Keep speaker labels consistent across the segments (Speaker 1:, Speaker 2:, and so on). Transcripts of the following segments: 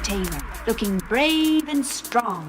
Speaker 1: tamer, looking brave and strong.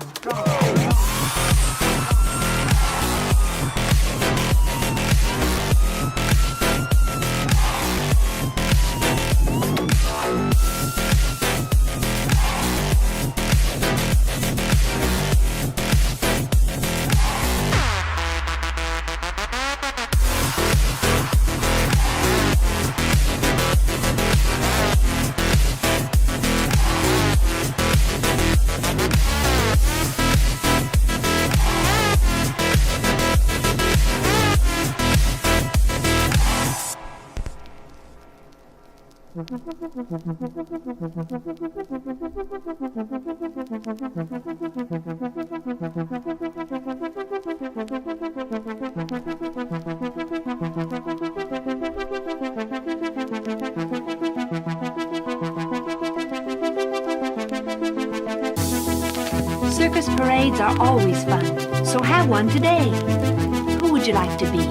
Speaker 1: Circus parades are always fun, so have one today. Who would you like to be?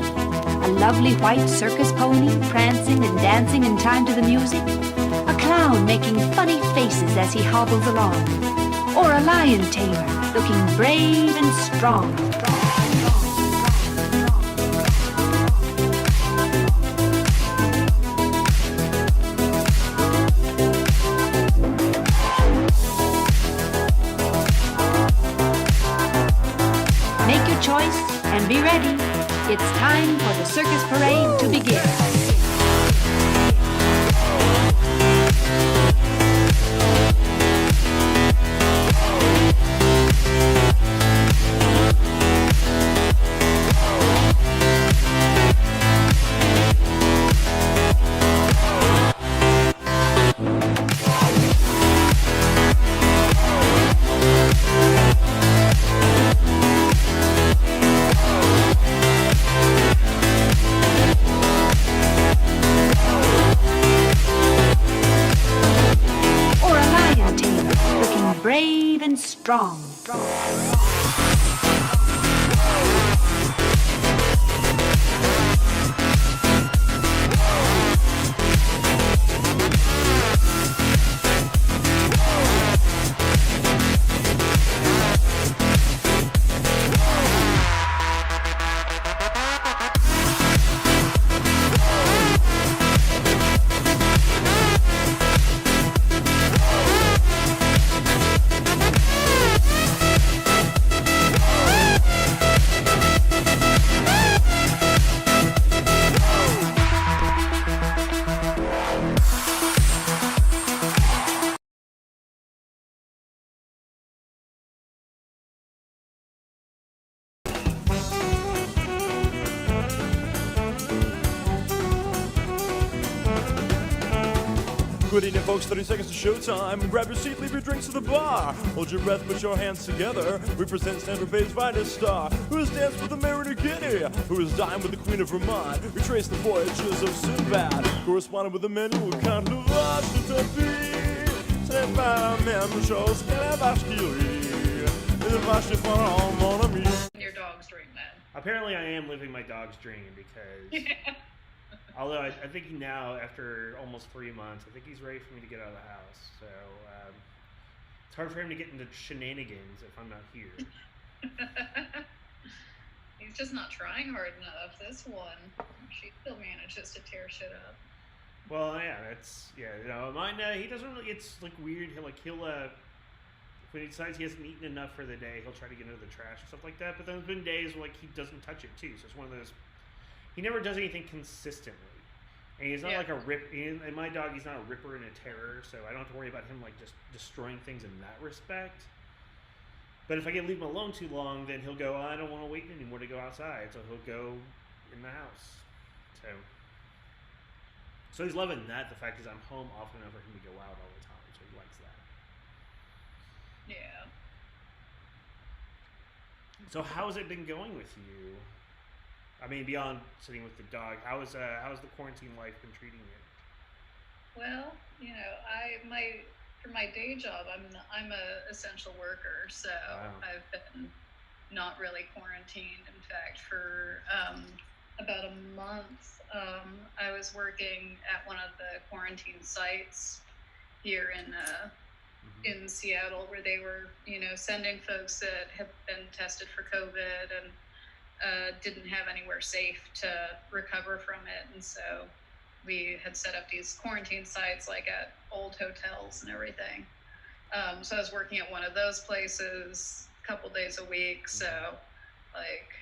Speaker 1: A lovely white circus pony prancing and dancing in time to the music? A clown making funny faces as he hobbles along? Or a lion tamer looking brave and strong? Make your choice and be ready. It's time for the circus parade to begin. Brave and strong.
Speaker 2: Good evening, folks. 30 seconds to showtime. Grab your seat, leave your drinks to the bar. Hold your breath, put your hands together. We present Sandra Bay's finest star, who has danced with the Mariner Guinea, who has dined with the Queen of Vermont. We trace the voyages of Sinbad, corresponded with the men who can't do Washington B. C'est pas la même chose que la vache qui rit. Et la vache est fort, mon ami.
Speaker 3: Your dog's dream, then.
Speaker 4: Apparently, I am living my dog's dream because, although I think now, after almost 3 months, I think he's ready for me to get out of the house. So it's hard for him to get into shenanigans if I'm not here.
Speaker 3: He's just not trying hard enough. This one, she still manages to tear shit up.
Speaker 4: Well, yeah, mine. He doesn't really. It's like weird. He'll when he decides he hasn't eaten enough for the day, he'll try to get into the trash and stuff like that. But then there's been days where he doesn't touch it too. So it's one of those. He never does anything consistently, and he's not like a rip. And my dog, he's not a ripper and a terror, so I don't have to worry about him like just destroying things in that respect. But if I leave him alone too long, then he'll go, I don't want to wait anymore to go outside, so he'll go in the house. So he's loving that. The fact is, I'm home often enough for him to go out all the time, so he likes that.
Speaker 3: Yeah.
Speaker 4: So how's it been going with you? I mean, beyond sitting with the dog, how's the quarantine life been treating you?
Speaker 3: Well, for my day job, I'm a essential worker, so
Speaker 4: Wow.
Speaker 3: I've been not really quarantined. In fact, for about a month, I was working at one of the quarantine sites here in in Seattle, where they were, sending folks that have been tested for COVID and didn't have anywhere safe to recover from it. And so we had set up these quarantine sites like at old hotels and everything. So I was working at one of those places a couple days a week. So like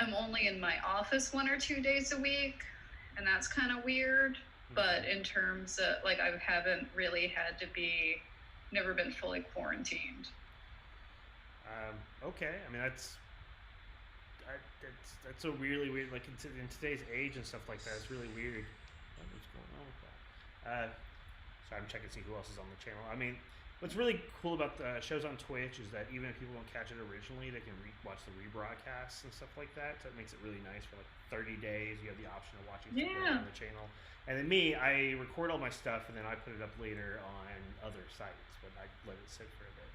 Speaker 3: I'm only in my office 1 or 2 days a week, and that's kind of weird. But in terms of like, I haven't really had to never been fully quarantined.
Speaker 4: Okay, I mean that's so really weird. Like in today's age and stuff like that, it's really weird. What's going on with that? So I'm checking to see who else is on the channel. I mean, what's really cool about the shows on Twitch is that even if people don't catch it originally, they can watch the rebroadcasts and stuff like that. So it makes it really nice for like 30 days. You have the option of watching stuff on the channel. And then me, I record all my stuff and then I put it up later on other sites, but I let it sit for a bit.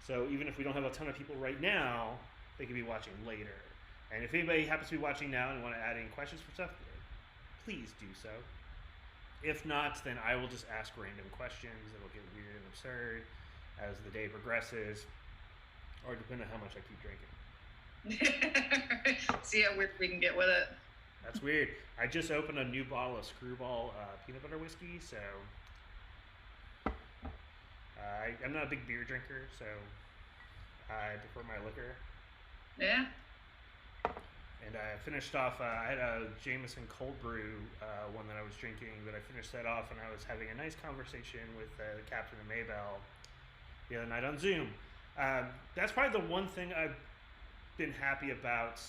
Speaker 4: So even if we don't have a ton of people right now, they can be watching later. And if anybody happens to be watching now and want to add in questions for stuff, please do so. If not, then I will just ask random questions that'll get weird and absurd as the day progresses, or depending on how much I keep drinking.
Speaker 3: See how weird we can get with it.
Speaker 4: That's weird. I just opened a new bottle of Screwball peanut butter whiskey, so I'm not a big beer drinker, so I prefer my liquor.
Speaker 3: Yeah.
Speaker 4: And I finished off, I had a Jameson cold brew, one that I was drinking, but I finished that off and I was having a nice conversation with the captain of Maybell the other night on Zoom. That's probably the one thing I've been happy about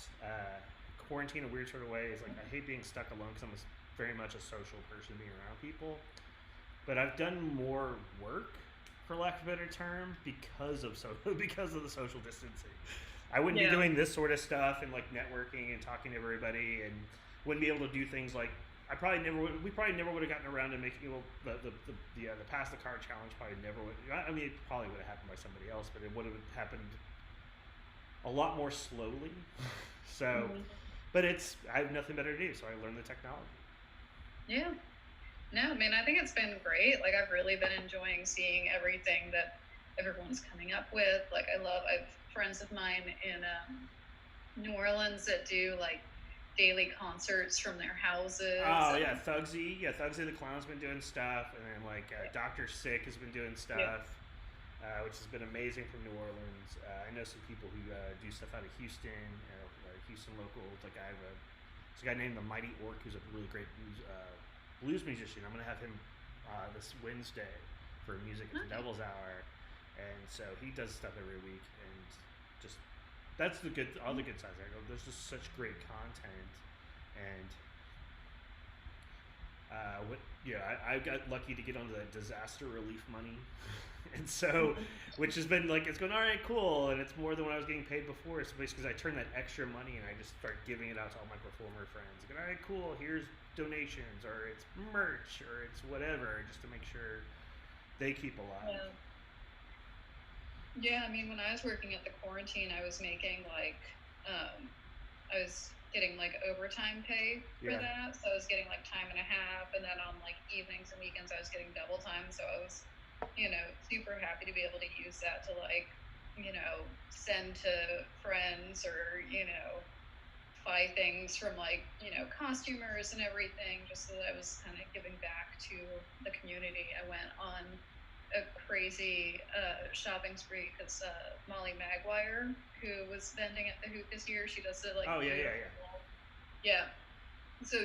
Speaker 4: quarantine in a weird sort of way is like I hate being stuck alone because I'm very much a social person, being around people. But I've done more work, for lack of a better term, because of the social distancing. I wouldn't be doing this sort of stuff and like networking and talking to everybody, and wouldn't be able to do things like we probably never would have gotten around to making the pass the card challenge. Probably never would. I mean, it probably would have happened by somebody else, but it would have happened a lot more slowly. So, but I have nothing better to do, so I learned the technology.
Speaker 3: Yeah. No, I mean, I think it's been great. Like, I've really been enjoying seeing everything that everyone's coming up with. Like, I've friends of mine in New Orleans that do like daily concerts from their houses.
Speaker 4: Oh yeah, Thugsy the Clown's been doing stuff, and then like Dr. Sick has been doing stuff, which has been amazing from New Orleans. I know some people who do stuff out of Houston, Houston locals. Like there's a guy named the Mighty Orc who's a really great blues musician. I'm gonna have him this Wednesday for music at the Devil's Hour, and so he does stuff every week, and just that's all the good sides. There's just such great content, and I got lucky to get onto that disaster relief money, and so which has been like it's going all right, cool, and it's more than what I was getting paid before. It's basically because I turn that extra money and I just start giving it out to all my performer friends. Like, all right, cool, here's donations, or it's merch, or it's whatever, just to make sure they keep alive.
Speaker 3: Yeah, I mean, when I was working at the quarantine, I was making like, I was getting like overtime pay for that. So I was getting like time and a half, and then on like evenings and weekends, I was getting double time. So I was, super happy to be able to use that to like, send to friends or, buy things from like, costumers and everything, just so that I was kind of giving back to the community. I went on a crazy shopping spree because Molly Maguire, who was vending at the Hoop this year, she does it like yeah. So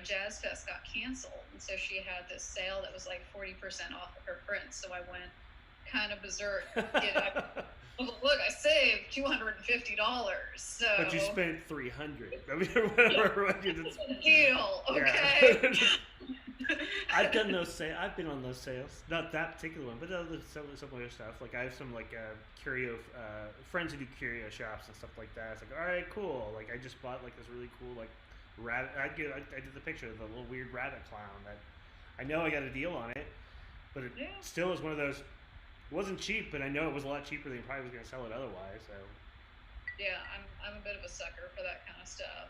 Speaker 3: Jazz Fest got canceled, and so she had this sale that was like 40% off of her prints. So I went kind of berserk. Look, I saved $250. So
Speaker 4: but you spent $300. I mean, whatever.
Speaker 3: Deal, okay.
Speaker 4: Yeah. I've done those sales. I've been on those sales. Not that particular one, but some other stuff. Like I have some like curio friends who do curio shops and stuff like that. It's like, all right, cool. Like I just bought like this really cool like rabbit. I did the picture of the little weird rabbit clown that I know I got a deal on it, but it still is one of those. It wasn't cheap, but I know it was a lot cheaper than you probably was going to sell it otherwise. So
Speaker 3: yeah, I'm a bit of a sucker for that kind of stuff,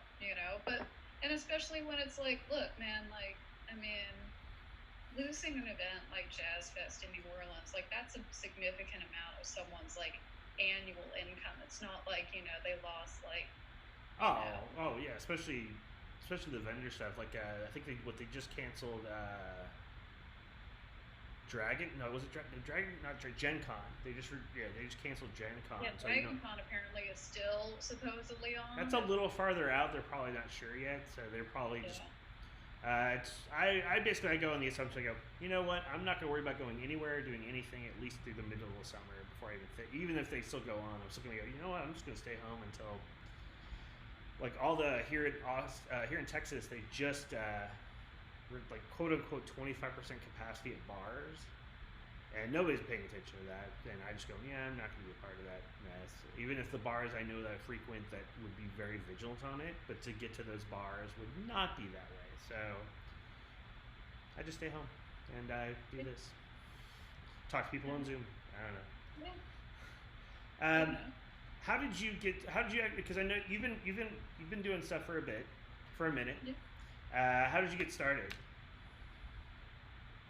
Speaker 3: but and especially when it's like, look, man, like I mean, losing an event like Jazz Fest in New Orleans, like that's a significant amount of someone's like annual income. It's not like, they lost like,
Speaker 4: Oh yeah, especially the vendor stuff. Like I think they just canceled Dragon. No, was it Dragon? Not Gen Con. They just canceled Gen Con.
Speaker 3: Yeah,
Speaker 4: So,
Speaker 3: Dragon Con apparently is still supposedly on.
Speaker 4: that's a little farther out. They're probably not sure yet, so they're probably just. I basically go on the assumption, I go, you know what? I'm not gonna worry about going anywhere, doing anything at least through the middle of the summer before I even think. Even if they still go on, I'm still gonna go. You know what? I'm just gonna stay home until. Like all the here in Texas, they just were like quote unquote 25% capacity at bars, and nobody's paying attention to that. And I just go, yeah, I'm not going to be a part of that mess. Even if the bars I know that I frequent that would be very vigilant on it, but to get to those bars would not be that way. So I just stay home and I do this. Talk to people on Zoom. I don't know.
Speaker 3: Yeah.
Speaker 4: How did you because I know you've been doing stuff for a minute.
Speaker 3: Yeah.
Speaker 4: How did you get started?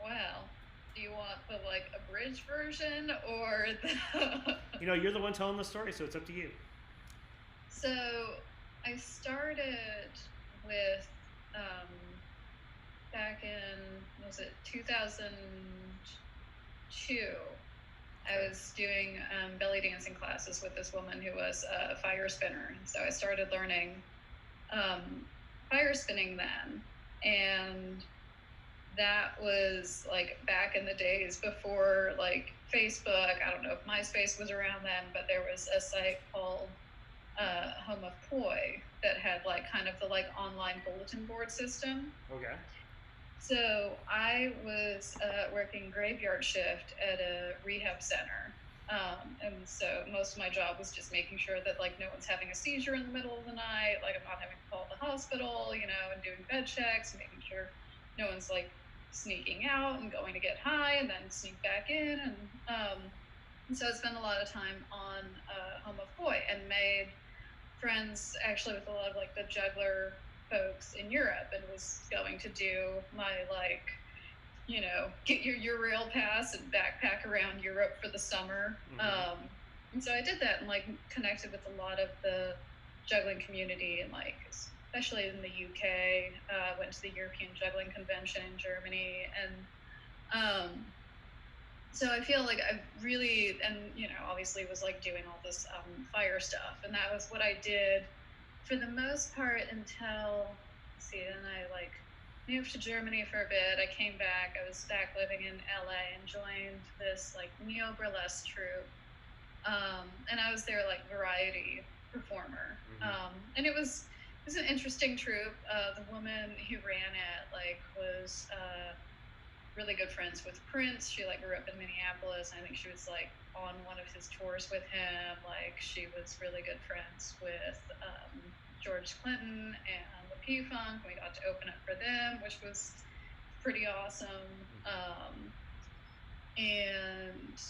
Speaker 3: Well, do you want the like abridged version or the?
Speaker 4: You're the one telling the story, so it's up to you.
Speaker 3: So I started with back in, was it 2002? I was doing belly dancing classes with this woman who was a fire spinner. And so I started learning fire spinning then. And that was like back in the days before like Facebook. I don't know if MySpace was around then, but there was a site called Home of Poi that had like kind of the like online bulletin board system.
Speaker 4: Okay.
Speaker 3: So I was working graveyard shift at a rehab center. And so most of my job was just making sure that like no one's having a seizure in the middle of the night, like I'm not having to call the hospital, and doing bed checks, making sure no one's like sneaking out and going to get high and then sneak back in. And so I spent a lot of time on Home of Poi and made friends actually with a lot of like the juggler folks in Europe, and was going to do my like, get your Eurail pass and backpack around Europe for the summer.
Speaker 4: Mm-hmm.
Speaker 3: And so I did that and like connected with a lot of the juggling community, and like especially in the UK. Went to the European Juggling Convention in Germany, and so I feel like I really, and obviously was like doing all this fire stuff, and that was what I did for the most part until, then I like moved to Germany for a bit. I came back. I was back living in LA and joined this like neo burlesque troupe, and I was their like variety performer.
Speaker 4: Mm-hmm.
Speaker 3: And it was an interesting troupe. The woman who ran it like was really good friends with Prince. She like grew up in Minneapolis, and I think she was like on one of his tours with him. Like she was really good friends with George Clinton and the P-Funk. We got to open up for them, which was pretty awesome. And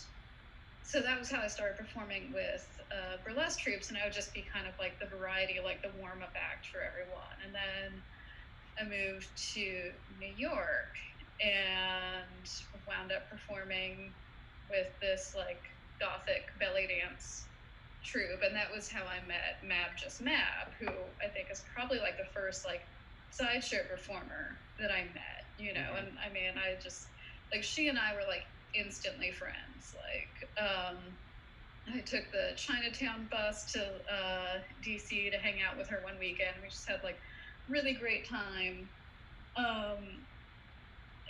Speaker 3: so that was how I started performing with burlesque troupes, and I would just be kind of like the variety, like the warm-up act for everyone. And then I moved to New York and wound up performing with this like gothic belly dance troupe, and that was how I met Mab Just Mab, who I think is probably like the first like sideshow performer that I met,
Speaker 4: Mm-hmm.
Speaker 3: And I mean, I just like, she and I were like instantly friends. Like I took the Chinatown bus to DC to hang out with her one weekend. We just had like really great time.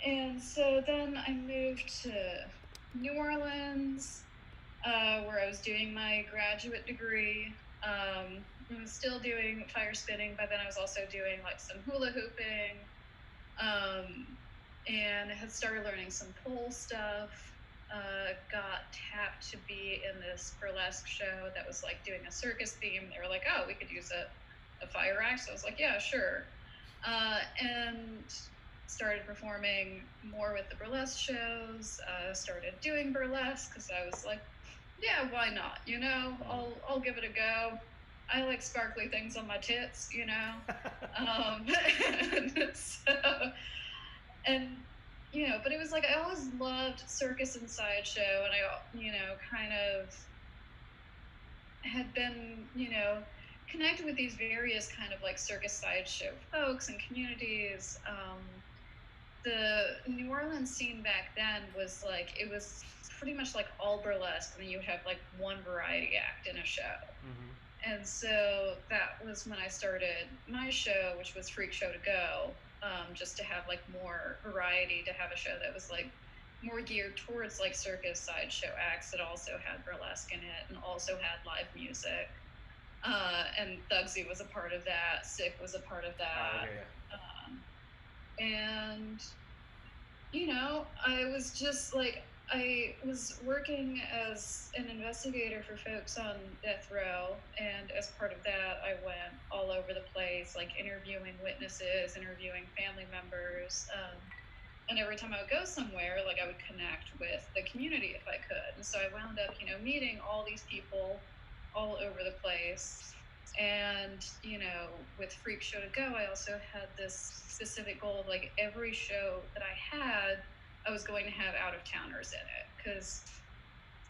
Speaker 3: And so then I moved to New Orleans, where I was doing my graduate degree. I was still doing fire spinning, but then I was also doing like some hula hooping, and had started learning some pole stuff. Got tapped to be in this burlesque show that was like doing a circus theme. They were like, oh, we could use a fire act. So I was like, yeah, sure. And started performing more with the burlesque shows. Started doing burlesque because I was like, yeah, why not? I'll give it a go. I like sparkly things on my tits, and but it was like I always loved circus and sideshow, and I, kind of had been, connected with these various kind of like circus sideshow folks and communities. The New Orleans scene back then was like, it was pretty much like all burlesque, and then you would have like one variety act in a show.
Speaker 4: Mm-hmm.
Speaker 3: And so that was when I started my show, which was Freak Show to Go, just to have like more variety, to have a show that was like more geared towards like circus sideshow acts that also had burlesque in it and also had live music. And Thugsy was a part of that. Sick was a part of that. And, I was just like, I was working as an investigator for folks on death row, and as part of that, I went all over the place, like interviewing witnesses, interviewing family members, and every time I would go somewhere, like I would connect with the community if I could. And so I wound up, meeting all these people all over the place. And, with Freak Show to Go, I also had this specific goal of like every show that I had, I was going to have out of towners in it, because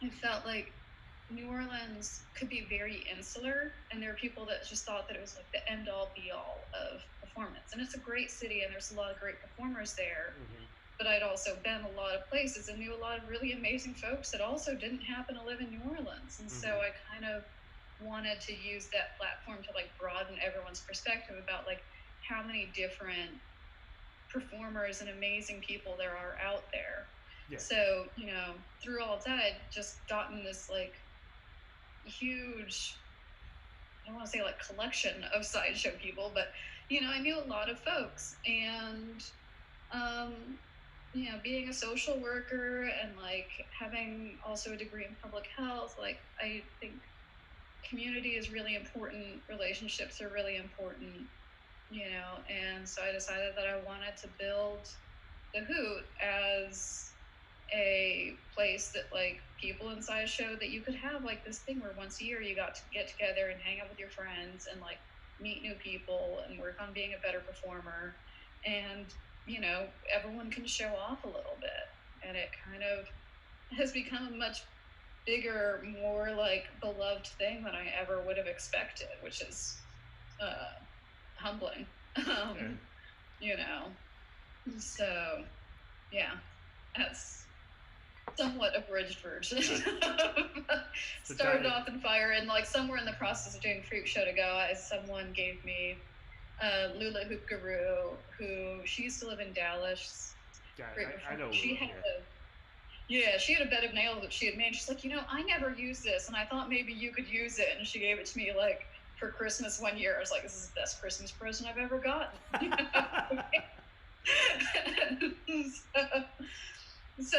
Speaker 3: I felt like New Orleans could be very insular, and there are people that just thought that it was like the end all be all of performance. And it's a great city, and there's a lot of great performers there.
Speaker 4: Mm-hmm.
Speaker 3: But I'd also been a lot of places and knew a lot of really amazing folks that also didn't happen to live in New Orleans. And so I kind of wanted to use that platform to like broaden everyone's perspective about like how many different performers and amazing people there are out there.
Speaker 4: Yeah.
Speaker 3: So, through all of that, I'd just gotten this like huge, I don't want to say like collection of sideshow people, but, I knew a lot of folks. And, being a social worker and like having also a degree in public health, like I think community is really important, relationships are really important, and so I decided that I wanted to build the Hoot as a place that like people in sideshow, that you could have like this thing where once a year you got to get together and hang out with your friends and like meet new people and work on being a better performer, and everyone can show off a little bit. And it kind of has become a much bigger, more like beloved thing than I ever would have expected, which is humbling. So yeah, that's somewhat abridged version. Started off in fire, and like somewhere in the process of doing Freak Show to Go, someone gave me Lula Hoop Guru, who she used to live in Dallas.
Speaker 4: I know.
Speaker 3: She had she had a bed of nails that she had made. She's like, I never use this, and I thought maybe you could use it. And she gave it to me like for Christmas one year. I was like, this is the best Christmas present I've ever gotten. So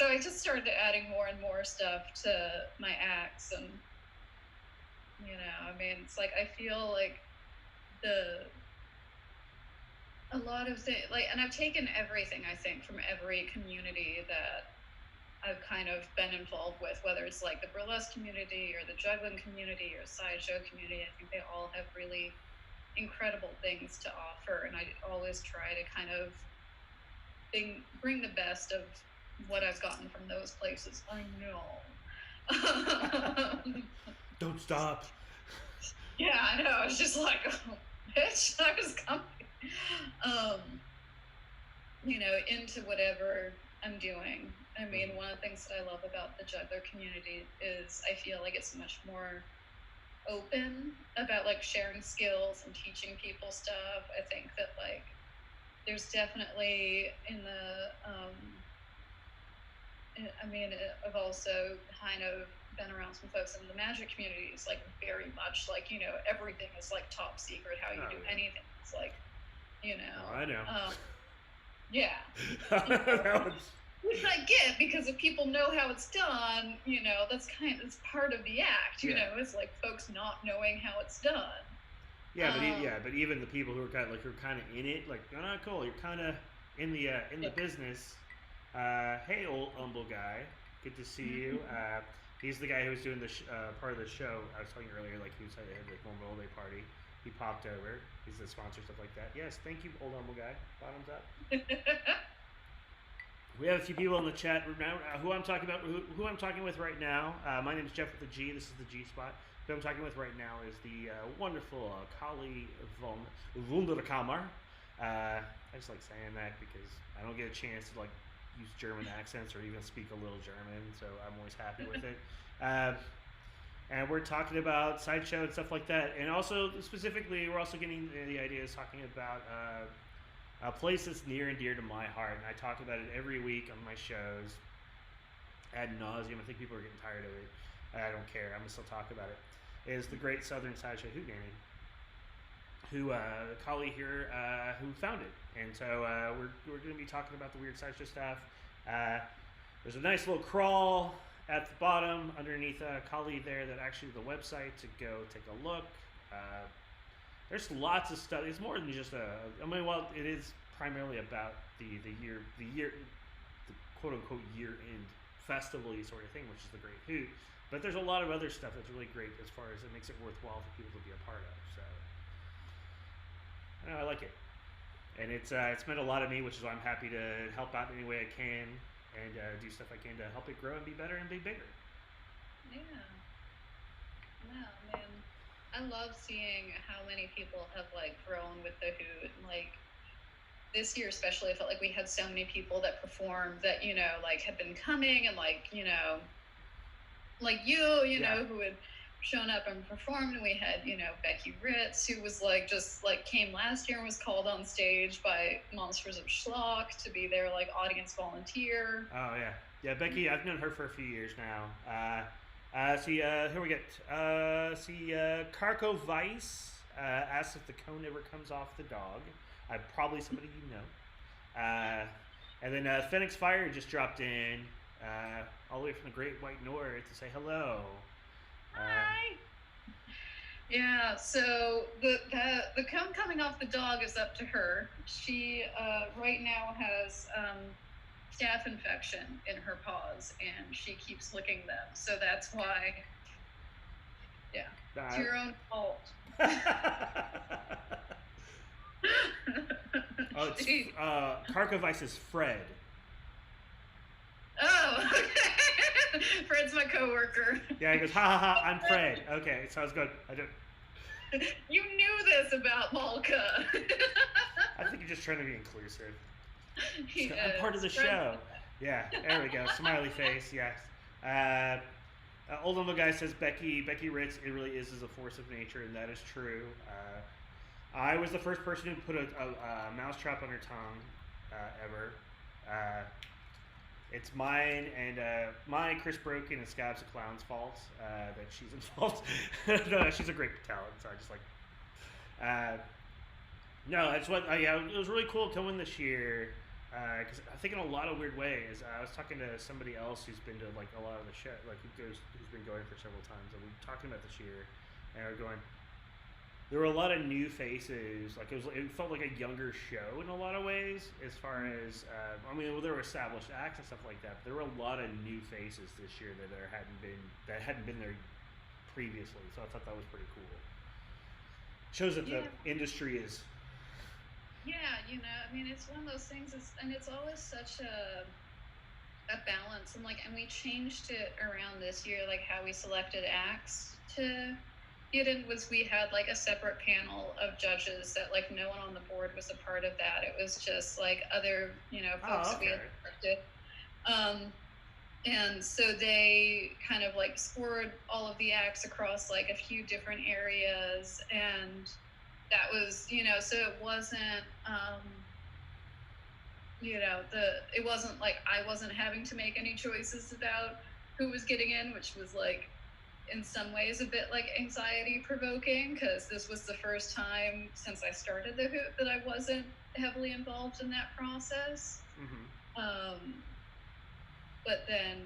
Speaker 3: I just started adding more and more stuff to my acts, and it's like I feel like a lot of things, like, and I've taken everything I think from every community that I've kind of been involved with, whether it's like the burlesque community or the juggling community or sideshow community. I think they all have really incredible things to offer, and I always try to kind of bring the best of what I've gotten from those places. I know.
Speaker 4: Don't stop.
Speaker 3: Yeah, I know. It's just like, oh, bitch, I was coming. Into whatever I'm doing. I mean, one of the things that I love about the juggler community is I feel like it's much more open about like sharing skills and teaching people stuff. I think that like there's definitely in the I've also kind of been around some folks in the magic communities, like very much like everything is like top secret. How you do anything, it's like
Speaker 4: I know.
Speaker 3: Yeah. Which I get, because if people know how it's done, that's it's part of the act. It's like folks not knowing how it's done.
Speaker 4: Yeah, but even the people who are kind of in it, like, oh, not cool. You're kind of in the business. Hey, old humble guy, good to see you. He's the guy who was doing the part of the show. I was telling you earlier, like he was at the Memorial Day party. He popped over. He's the sponsor, stuff like that. Yes, thank you, old humble guy. Bottoms up. We have a few people in the chat now. Who I'm talking about? Who I'm talking with right now? My name is Jeff with the G. This is the G spot. Who I'm talking with right now is the wonderful Kali von Wunderkammer. I just like saying that because I don't get a chance to like use German accents or even speak a little German, so I'm always happy with it. And we're talking about Sideshow and stuff like that, and also specifically, we're also getting the idea is talking about a place that's near and dear to my heart, and I talk about it every week on my shows ad nauseum. I think people are getting tired of it. I don't care. I'm gonna still talk about it. Is the Great Southern Sideshow Hootenanny, who Kali here who founded, and so we're going to be talking about the weird sideshow stuff. There's a nice little crawl at the bottom underneath Kali there that actually the website to go take a look. There's lots of stuff. It's more than just I mean, well, it is primarily about the quote unquote year end festival-y sort of thing, which is the Great Hoot. But there's a lot of other stuff that's really great as far as it makes it worthwhile for people to be a part of. So I like it, and it's meant a lot to me, which is why I'm happy to help out any way I can and do stuff I can to help it grow and be better and be bigger.
Speaker 3: Yeah. Wow, man. I love seeing how many people have like grown with the Hoot. And, like this year especially, I felt like we had so many people that performed that, like had been coming and like, like you know, who had shown up and performed, and we had, Becky Ritz, who was like just like came last year and was called on stage by Monsters of Schlock to be their like audience volunteer.
Speaker 4: Oh yeah, Becky, I've known her for a few years now. Here we get Carco Vice asks if the cone ever comes off the dog. Probably somebody you know. And then Phoenix Fire just dropped in all the way from the Great White North to say hello.
Speaker 3: Hi. Yeah, so the cone coming off the dog is up to her. She right now has staph infection in her paws, and she keeps licking them. So that's why. Yeah, it's your own fault.
Speaker 4: Oh, it's Karkovice is Fred.
Speaker 3: Oh, okay. Fred's my coworker.
Speaker 4: Yeah, he goes, ha ha ha, I'm Fred. Okay, sounds good.
Speaker 3: You knew this about Malka.
Speaker 4: I think you're just trying to be inclusive.
Speaker 3: I'm
Speaker 4: part of the show. Yeah, there we go. Smiley face, yes. Old Humble Guy says Becky Ritz, it really is a force of nature, and that is true. I was the first person who put a mousetrap on her tongue ever. It's mine and my Chris Broken and Scabs the Clown's fault that she's involved. No, she's a great talent, so I just like. No, that's what. Yeah, it was really cool coming this year because I think in a lot of weird ways. I was talking to somebody else who's been to like a lot of the show, like who's been going for several times, and we were talking about this year, and we're going. There were a lot of new faces. Like it felt like a younger show in a lot of ways. As far as there were established acts and stuff like that. But there were a lot of new faces this year that hadn't been there previously. So I thought that was pretty cool. Shows that the industry is.
Speaker 3: Yeah, it's one of those things. It's always such a balance, and we changed it around this year, like how we selected acts to. We had like a separate panel of judges that like no one on the board was a part of that. It was just like other, folks that we had selected. And so they kind of like scored all of the acts across like a few different areas. And that was, so it wasn't, it wasn't like I wasn't having to make any choices about who was getting in, which was like, in some ways a bit like anxiety provoking, because this was the first time since I started the Hoot that I wasn't heavily involved in that process. Mm-hmm. But then,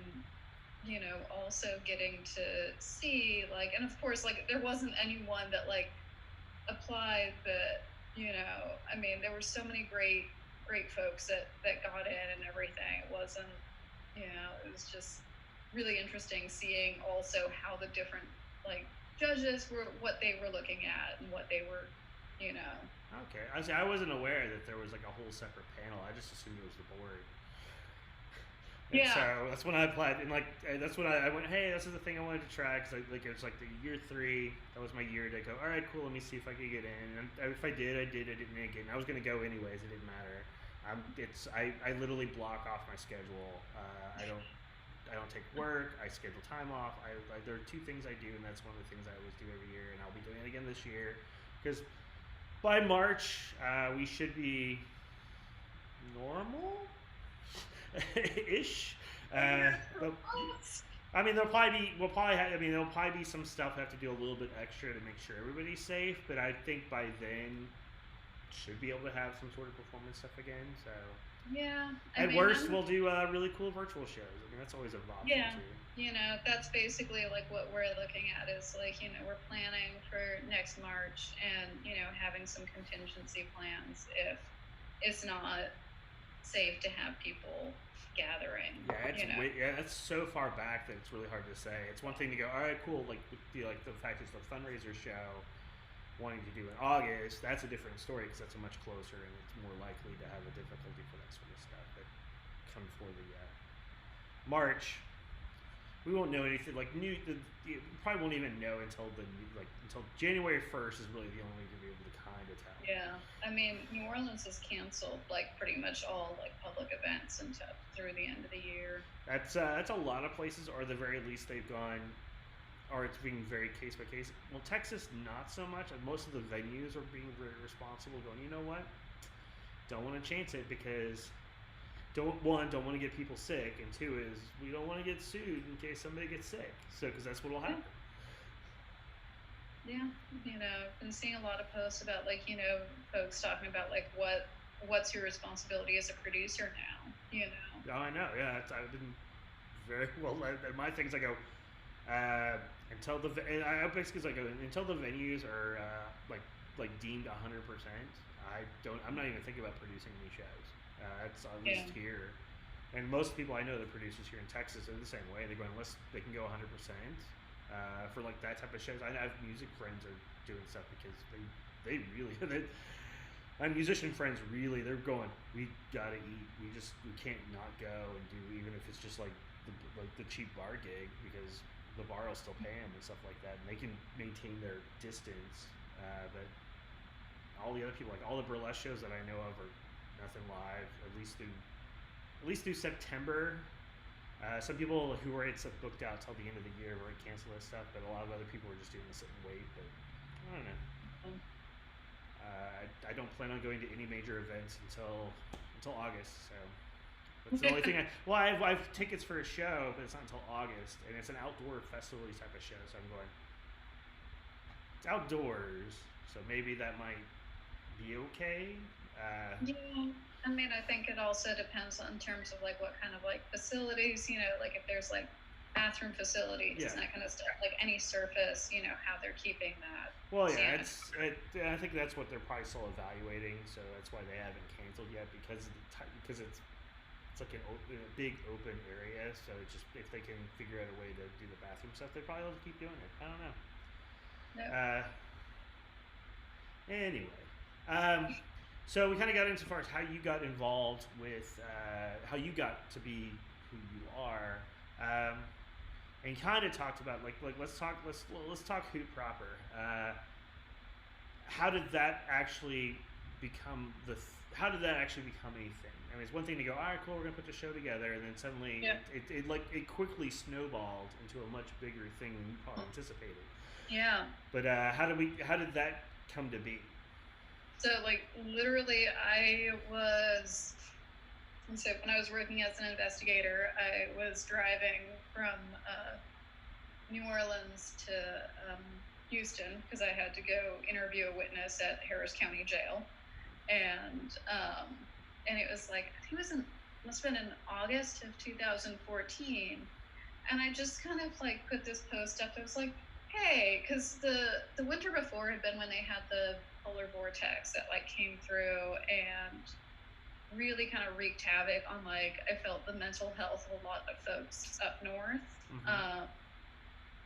Speaker 3: also getting to see like, and of course, like there wasn't anyone that like applied that, there were so many great folks that got in and everything. It wasn't, it was just really interesting seeing also how the different like judges were, what they were looking at and what they were,
Speaker 4: Okay, I wasn't aware that there was like a whole separate panel. I just assumed it was the board. And
Speaker 3: Yeah.
Speaker 4: so that's when I applied, and like that's when I went, hey, this is the thing I wanted to try, because like it was like the year 3. That was my year to go. All right, cool. Let me see if I could get in. And if I did, I did. I didn't get in. I was gonna go anyways. It didn't matter. I literally block off my schedule. I don't take work. I schedule time off. There are 2 things I do, and that's one of the things I always do every year, and I'll be doing it again this year, because by March we should be normal ish. But I mean, there'll probably be some stuff I have to do a little bit extra to make sure everybody's safe. But I think by then should be able to have some sort of performance stuff again. So
Speaker 3: Yeah.
Speaker 4: at worst, we'll do really cool virtual shows. I mean, that's always an option
Speaker 3: Yeah.
Speaker 4: too.
Speaker 3: That's basically like what we're looking at is like, we're planning for next March and, having some contingency plans if it's not safe to have people gathering.
Speaker 4: Yeah, that's so far back that it's really hard to say. It's one thing to go, all right, cool, like the fact it's the fundraiser show wanting to do in August, that's a different story because that's a much closer and it's more likely to have a difficulty for that sort of stuff. But come for the March, we won't know anything. Like you probably won't even know until January 1st is really the only way to be able to kind of tell.
Speaker 3: Yeah, I mean, New Orleans has canceled like pretty much all like public events until through the end of the year.
Speaker 4: That's a lot of places, or at the very least they've gone, or it's being very case by case. Well, Texas not so much. Most of the venues are being very responsible, going, you know what? Don't want to chance it because don't want to get people sick, and 2 is we don't want to get sued in case somebody gets sick. So because that's what'll happen.
Speaker 3: Yeah, I've been seeing a lot of posts about like, folks talking about like what's your responsibility as a producer now,
Speaker 4: Oh, I know. Yeah, I've been very well. My things I go until I basically go until the venues are like deemed 100%. I'm not even thinking about producing any shows. That's at least here, and most people I know, the producers here in Texas, are the same way. They're going unless they can go 100%. For like that type of shows, I have music friends are doing stuff because they really my musician friends really they're going. We gotta eat. We can't not go and do even if it's just like the cheap bar gig because the bar will still pay them and stuff like that, and they can maintain their distance. But all the other people, like all the burlesque shows that I know of, are nothing live. At least through September. Some people who were booked out till the end of the year were cancel this stuff, but a lot of other people were just doing the sit and wait. But I don't know. I don't plan on going to any major events until August. So that's the only thing. I have tickets for a show, but it's not until August, and it's an outdoor festival type of show. So I'm going. It's outdoors, so maybe that might be okay.
Speaker 3: Yeah, I mean, I think it also depends in terms of like what kind of like facilities, like if there's like bathroom facilities and that kind of stuff, like any surface, how they're keeping that.
Speaker 4: Well, yeah, I think that's what they're probably still evaluating, so that's why they haven't canceled yet because it's like a big open area, so it's just if they can figure out a way to do the bathroom stuff, they probably will keep doing it. I don't know.
Speaker 3: Nope.
Speaker 4: Anyway, so we kind of got into as far as how you got involved with how you got to be who you are, and kind of talked about like let's talk Hoot proper. How did that actually become how did that actually become a thing? I mean, it's one thing to go, all right, cool, we're gonna put the show together, and then suddenly it quickly snowballed into a much bigger thing than you probably anticipated.
Speaker 3: Yeah.
Speaker 4: But how did that come to be?
Speaker 3: So like literally so when I was working as an investigator, I was driving from New Orleans to Houston because I had to go interview a witness at Harris County Jail, and it was like I think must have been in August of 2014, and I just kind of like put this post up. It was like, hey, because the winter before had been when they had the polar vortex that like came through and really kind of wreaked havoc on like I felt the mental health of a lot of folks up north.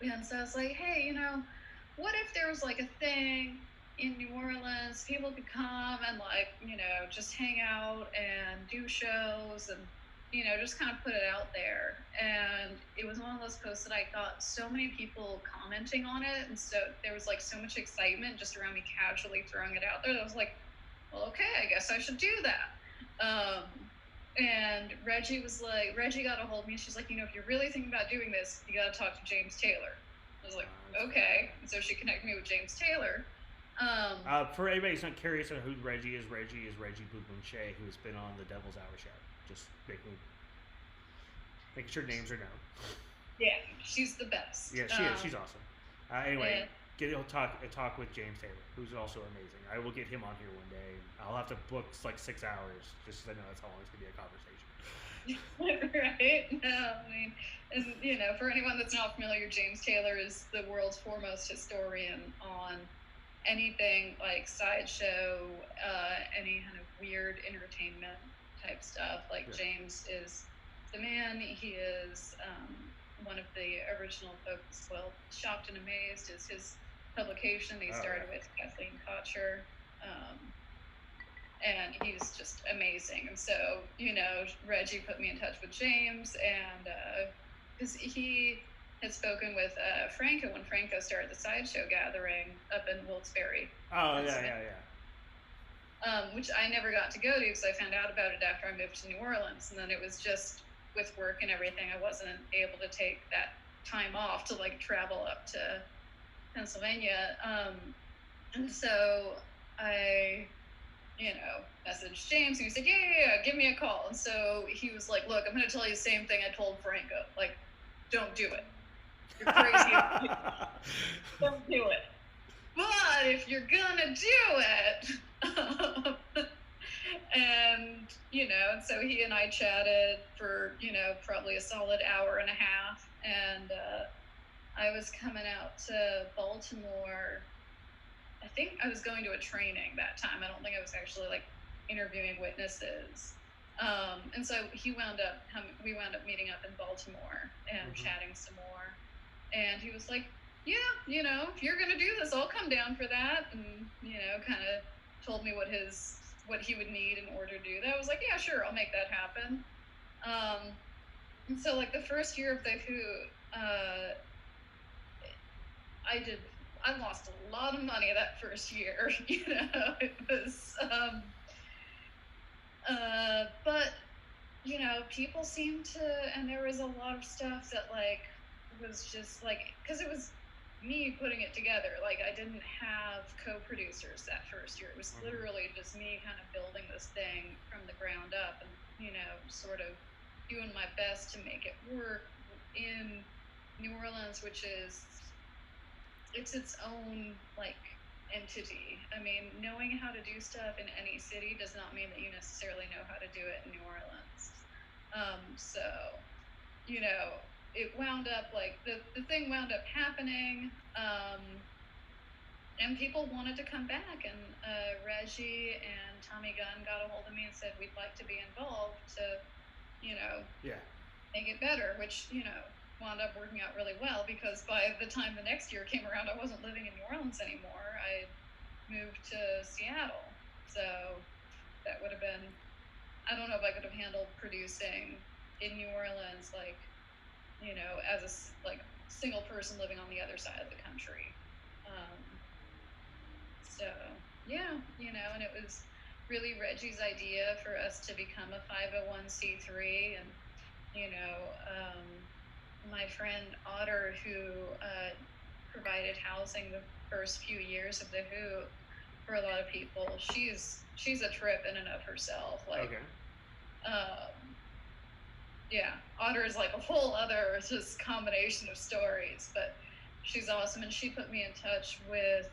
Speaker 3: And so I was like, hey, what if there was like a thing in New Orleans, people could come and like, just hang out and do shows and just kind of put it out there. And it was one of those posts that I got so many people commenting on it. And so there was like so much excitement just around me casually throwing it out there. That I was like, well, okay, I guess I should do that. And Reggie got a hold of me. She's like, if you're really thinking about doing this, you got to talk to James Taylor. I was like, okay. And so she connected me with James Taylor.
Speaker 4: For anybody who's not curious on who Reggie is Reggie Boubounche, who has been on the Devil's Hour show. Just making sure names are known.
Speaker 3: Yeah, she's the best.
Speaker 4: Yeah, she is. She's awesome. Anyway, get a talk with James Taylor, who's also amazing. I will get him on here one day. I'll have to book like 6 hours, just because I know that's how long it's gonna be a conversation.
Speaker 3: Right? No, I mean, and for anyone that's not familiar, James Taylor is the world's foremost historian on anything like sideshow, any kind of weird entertainment type stuff. Like, yeah. James is the man. He is one of the original folks. Well, Shocked and Amazed is his publication. He started with Kathleen Kotcher. And he's just amazing. And so, Reggie put me in touch with James, and because he had spoken with Franco when Franco started the Sideshow Gathering up in Wilkes-Barre.
Speaker 4: Oh, yeah.
Speaker 3: Which I never got to go to because I found out about it after I moved to New Orleans. And then it was just with work and everything, I wasn't able to take that time off to like travel up to Pennsylvania. And so I, messaged James, and he said, yeah, give me a call. And so he was like, look, I'm going to tell you the same thing I told Franco. Like, don't do it. You're crazy. Don't do it. But if you're going to do it, and, and so he and I chatted for, probably a solid hour and a half. And I was coming out to Baltimore. I think I was going to a training that time. I don't think I was actually like interviewing witnesses. And so we wound up meeting up in Baltimore and chatting some more. And he was like, yeah, if you're going to do this, I'll come down for that. And, kind of told me what he would need in order to do that. I was like, yeah, sure, I'll make that happen. And so like the first year of the Who, I lost a lot of money that first year, it was, but, people seemed to, and there was a lot of stuff that like, was just like, cause it was me putting it together. Like I didn't have co-producers that first year. It was literally just me kind of building this thing from the ground up and, sort of doing my best to make it work in New Orleans, which is, it's its own like entity. I mean, knowing how to do stuff in any city does not mean that you necessarily know how to do it in New Orleans. So, it wound up like the thing wound up happening, and people wanted to come back, and Reggie and Tommy Gunn got a hold of me and said we'd like to be involved to, make it better, which wound up working out really well, because by the time the next year came around, I wasn't living in New Orleans anymore. I moved to Seattle. So that would have been, I don't know if I could have handled producing in New Orleans, like, as a single person living on the other side of the country. So yeah, and it was really Reggie's idea for us to become a 501c3, and my friend Otter, who provided housing the first few years of the Who for a lot of people, she's a trip in and of herself. Like, okay. Yeah, Otter is like a whole other just combination of stories, but she's awesome, and she put me in touch with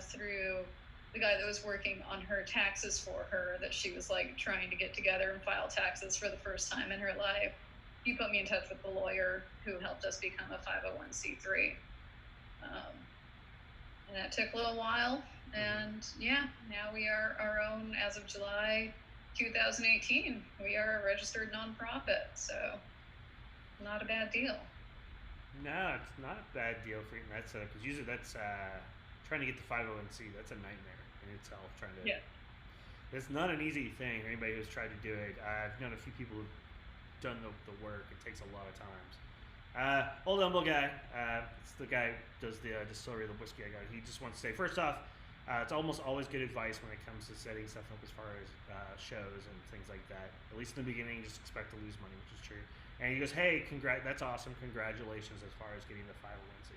Speaker 3: through the guy that was working on her taxes for her, that she was like trying to get together and file taxes for the first time in her life. He put me in touch with the lawyer who helped us become a 501c3. And that took a little while. And yeah, now we are our own, as of July 2018. We are a registered nonprofit, so not a bad deal.
Speaker 4: No, it's not a bad deal for you. That's because usually that's trying to get the 501c. That's a nightmare in itself. It's not an easy thing. Anybody who's tried to do it, I've known a few people who've done the work. It takes a lot of times. Old humble guy. It's the guy who does the distillery of the whiskey I got. He just wants to say, first off, it's almost always good advice when it comes to setting stuff up as far as shows and things like that. At least in the beginning, you just expect to lose money, which is true. And he goes, hey, that's awesome. Congratulations as far as getting the 501c.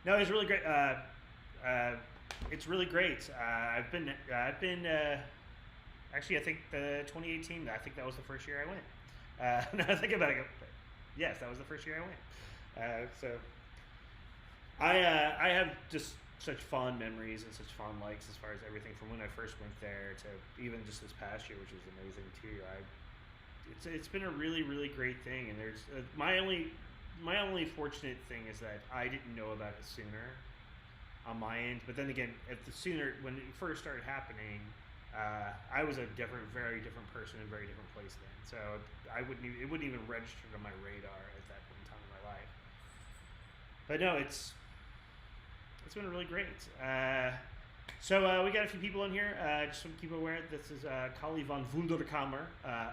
Speaker 4: No, it's really great. It's really great. I've been actually, I think the 2018, I think that was the first year I went. Now I think about it, yes, that was the first year I went. So I have just such fond memories and such fond likes as far as everything from when I first went there to even just this past year, which was amazing too. It's been a really, really great thing, and there's my only fortunate thing is that I didn't know about it sooner on my end. But then again, when it first started happening, I was a very different person in a very different place then. So it wouldn't even register on my radar at that point in time in my life. But no, it's been really great. So we got a few people in here. Just to keep aware, this is Kali von Wunderkammer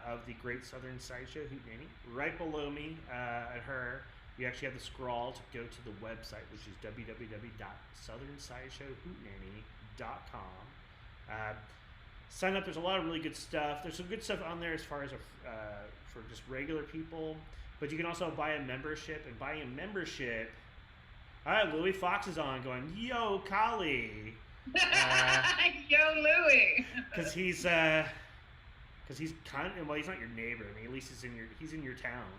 Speaker 4: of the Great Southern Sideshow Hootenanny. Right below me, at her, you actually have the scroll to go to the website, which is www.southernsideshowhootenanny.com. Sign up. There's a lot of really good stuff. There's some good stuff on there as far as for just regular people, but you can also buy a membership. And buying a membership, all right, Louis Fox is on, going, yo, Kali.
Speaker 3: Yo, Louis.
Speaker 4: Because he's kind of, well, he's not your neighbor. I mean, at least he's in your town.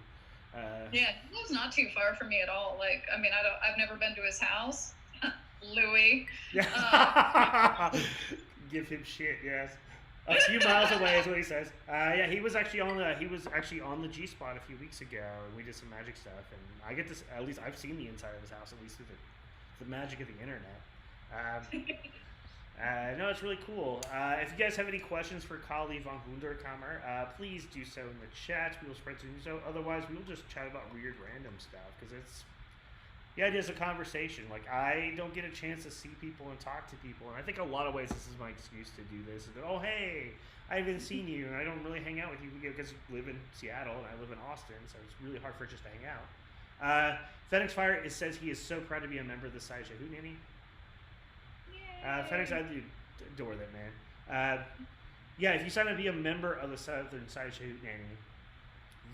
Speaker 3: Yeah, he lives not too far from me at all. Like, I mean, I've never been to his house. Louis.
Speaker 4: Give him shit, yes. A few miles away is what he says. Yeah, he was actually on the G Spot a few weeks ago, and we did some magic stuff. And I get this. At least I've seen the inside of his house, at least through the magic of the internet. No, it's really cool. If you guys have any questions for Kali von Wunderkammer, please do so in the chat. We will spread some news. Otherwise, we will just chat about weird, random stuff because the idea is a conversation. Like, I don't get a chance to see people and talk to people, and I think a lot of ways this is my excuse to do this. Is that, oh, hey, I haven't seen you, and I don't really hang out with you because you live in Seattle and I live in Austin, so it's really hard for us just to hang out. Phoenix Fire says he is so proud to be a member of the Sideshow Hootenanny. Phoenix, I adore that, man. Yeah, if you sign up to be a member of the Southern Sideshow Hootenanny,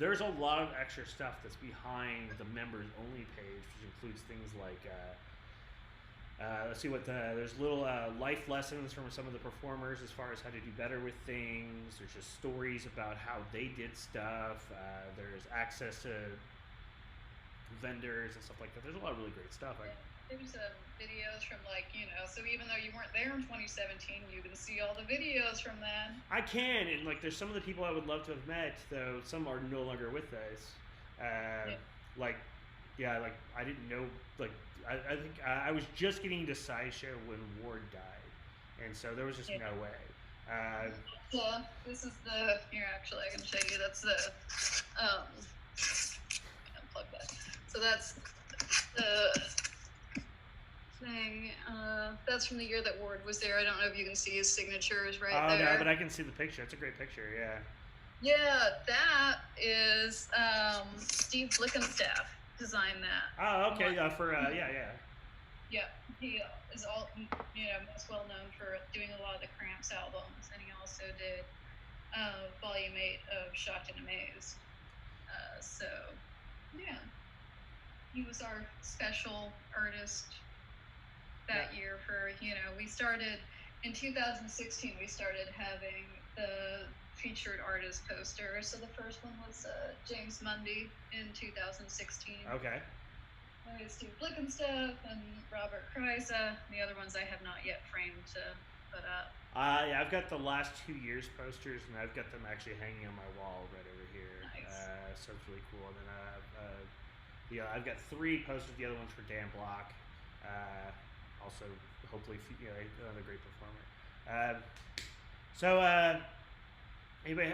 Speaker 4: there's a lot of extra stuff that's behind the members only page, which includes things like let's see there's little life lessons from some of the performers as far as how to do better with things. There's just stories about how they did stuff. There's access to vendors and stuff like that. There's a lot of really great stuff.
Speaker 3: There's videos from, like, so even though you weren't there in 2017, you can see all the videos from then.
Speaker 4: I can, and like there's some of the people I would love to have met, though some are no longer with us. Like I didn't know, like I think I was just getting to Sideshow when Ward died, and so there was just no way.
Speaker 3: Yeah, this is actually I can show you. That's the unplug that. So that's the thing. That's from the year that Ward was there. I don't know if you can see his signatures right there.
Speaker 4: Oh, no, but I can see the picture. It's a great picture, yeah.
Speaker 3: Yeah, that is Steve Blickenstaff designed that.
Speaker 4: Oh, okay. Yeah,
Speaker 3: Yeah, he is most well known for doing a lot of the Cramps albums, and he also did Volume 8 of Shocked and Amazed. So, yeah, he was our special artist that year for, we started in 2016, we started having the featured artist poster. So the first one was James Mundy in 2016.
Speaker 4: Okay.
Speaker 3: Steve Blickenstaff and Robert Kreisa. The other ones I have not yet framed to put up.
Speaker 4: Yeah, I've got the last 2 years posters, and I've got them actually hanging on my wall right over here.
Speaker 3: Nice.
Speaker 4: So it's really cool. And then I've got 3 posters. The other one's for Dan Block. Also, hopefully, another great performer. Anybody?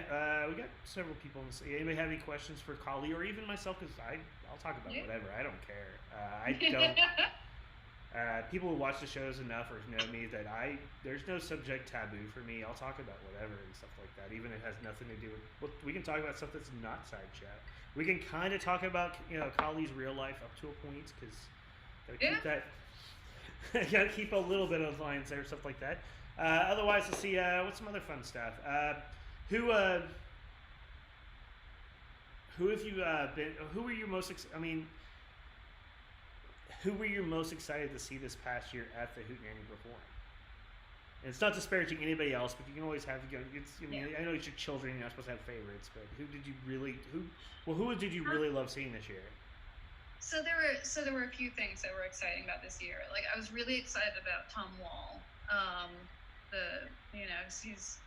Speaker 4: We got several people. Anybody have any questions for Kali or even myself? Because I'll talk about whatever. I don't care. I don't. People who watch the shows enough or know me that there's no subject taboo for me. I'll talk about whatever and stuff like that, even if it has nothing to do with. Well, we can talk about stuff that's not side chat. We can kind of talk about Kali's real life up to a point because gotta keep that. Gotta keep a little bit of lines there, stuff like that. Otherwise, let's see what's some other fun stuff. Who have you been? Who were you most? Who were you most excited to see this past year at the Hootenanny perform? And it's not disparaging anybody else, but you can always have. I know it's your children; you're not supposed to have favorites, but who did you really love seeing this year?
Speaker 3: So there were a few things that were exciting about this year. Like I was really excited about Tom Wall. He's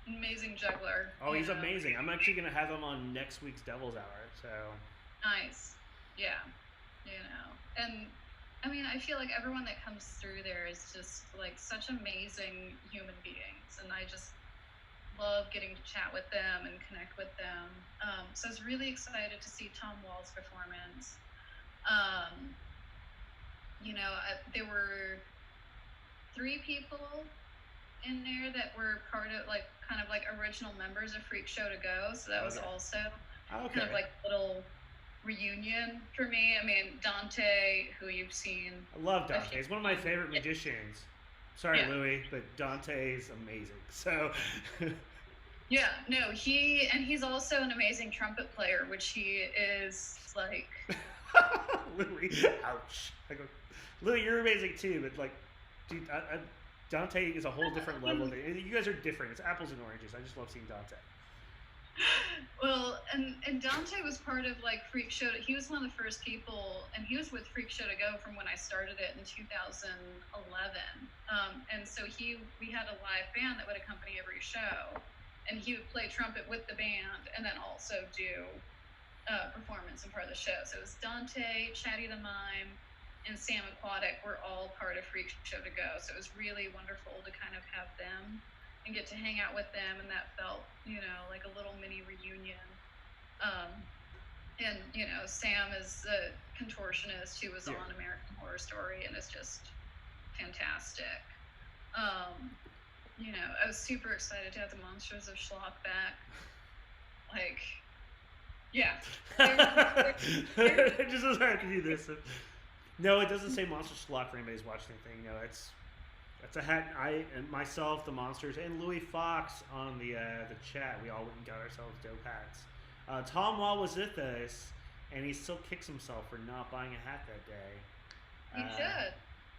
Speaker 3: an amazing juggler.
Speaker 4: Oh, he's amazing. I'm actually gonna have him on next week's Devil's Hour. So
Speaker 3: nice. Yeah. And I mean, I feel like everyone that comes through there is just like such amazing human beings, and I just love getting to chat with them and connect with them. So I was really excited to see Tom Wall's performance. There were 3 people in there that were part of kind of original members of Freak Show to Go. So that was also kind of like a little reunion for me. I mean, Dante, who you've seen.
Speaker 4: I love Dante. He's one of my favorite magicians. Sorry, Louie, but Dante is amazing. So.
Speaker 3: Yeah, no, he's also an amazing trumpet player, which he is like.
Speaker 4: Louie, ouch. I go, Louie, you're amazing too, but dude, Dante is a whole different level. You guys are different. It's apples and oranges. I just love seeing Dante.
Speaker 3: Well, and Dante was part of Freak Show. He was one of the first people, and he was with Freak Show to Go from when I started it in 2011. And so we had a live band that would accompany every show, and he would play trumpet with the band, and then also do performance and part of the show. So it was Dante, Chatty the Mime, and Sam Aquatic were all part of Freak Show to Go. So it was really wonderful to kind of have them and get to hang out with them, and that felt, like a little mini reunion. And Sam is a contortionist who was on American Horror Story and is just fantastic. I was super excited to have the Monsters of Schlock back.
Speaker 4: It just doesn't have to be this. No, it doesn't say Monster Schlock for anybody's watching the thing. No, that's a hat. I and myself, the Monsters, and Louis Fox on the chat. We all went and got ourselves dope hats. Tom Wall was with us, and he still kicks himself for not buying a hat that day.
Speaker 3: He should.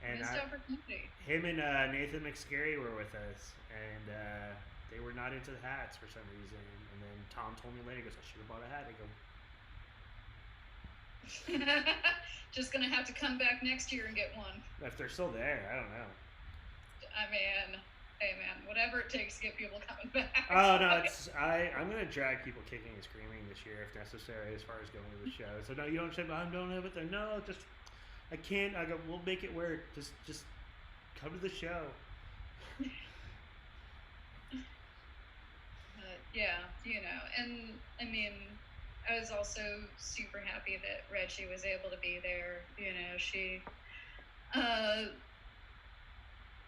Speaker 4: And
Speaker 3: missed opportunity.
Speaker 4: Him and Nathan McScary were with us, and they were not into the hats for some reason. And then Tom told me later, he goes, "I should have bought a hat." I go,
Speaker 3: just gonna have to come back next year and get one.
Speaker 4: if they're still there, I don't know.
Speaker 3: I mean, hey man, whatever it takes to get people coming back.
Speaker 4: Oh no, I'm gonna drag people kicking and screaming this year if necessary, as far as going to the show. So no, you don't say, "I don't have it there." No, just I can't. I go, we'll make it work. Just come to the show.
Speaker 3: And I mean, I was also super happy that Reggie was able to be there. She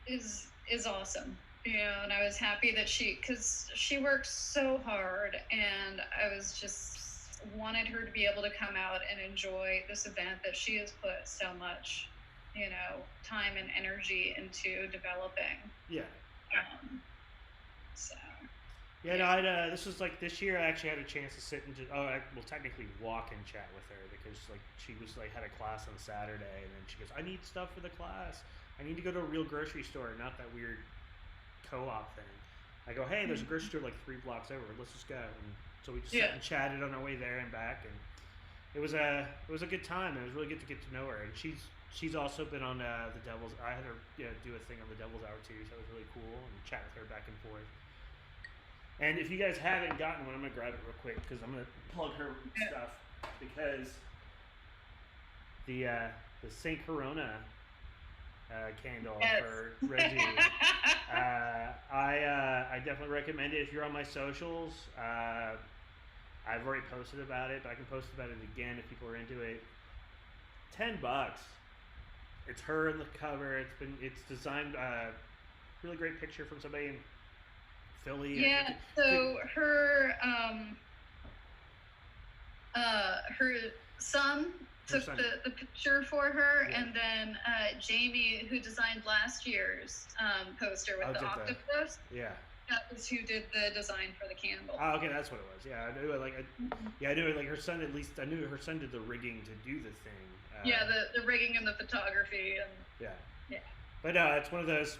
Speaker 3: is awesome. And I was happy that because she works so hard, and I was just wanted her to be able to come out and enjoy this event that she has put so much, time and energy into developing.
Speaker 4: Yeah.
Speaker 3: So.
Speaker 4: Yeah, no, this was this year I actually had a chance to sit and technically walk and chat with her because she was had a class on Saturday, and then she goes, "I need stuff for the class. I need to go to a real grocery store, not that weird co-op thing." I go, "Hey, there's a grocery store 3 blocks over. Let's just go." And so we just sat and chatted on our way there and back, and it was a good time. It was really good to get to know her, and she's also been on the Devil's. I had her do a thing on the Devil's Hour too, so it was really cool and chat with her back and forth. And if you guys haven't gotten one, I'm gonna grab it real quick because I'm gonna plug her stuff because the Saint Corona candle for Reggie. I definitely recommend it if you're on my socials. I've already posted about it, but I can post about it again if people are into it. $10 it's her in the cover. It's designed really great picture from somebody in Philly.
Speaker 3: Yeah. So her her son took the picture for her,
Speaker 4: Yeah.
Speaker 3: and then Jamie, who designed last year's poster with the octopus.
Speaker 4: Yeah.
Speaker 3: That was who did the design for the candle.
Speaker 4: Oh, okay, that's what it was. Yeah, I knew it. I knew it. Like her son, at least I knew her son did the rigging to do the thing.
Speaker 3: Yeah, the rigging and the photography and.
Speaker 4: Yeah. But it's one of those,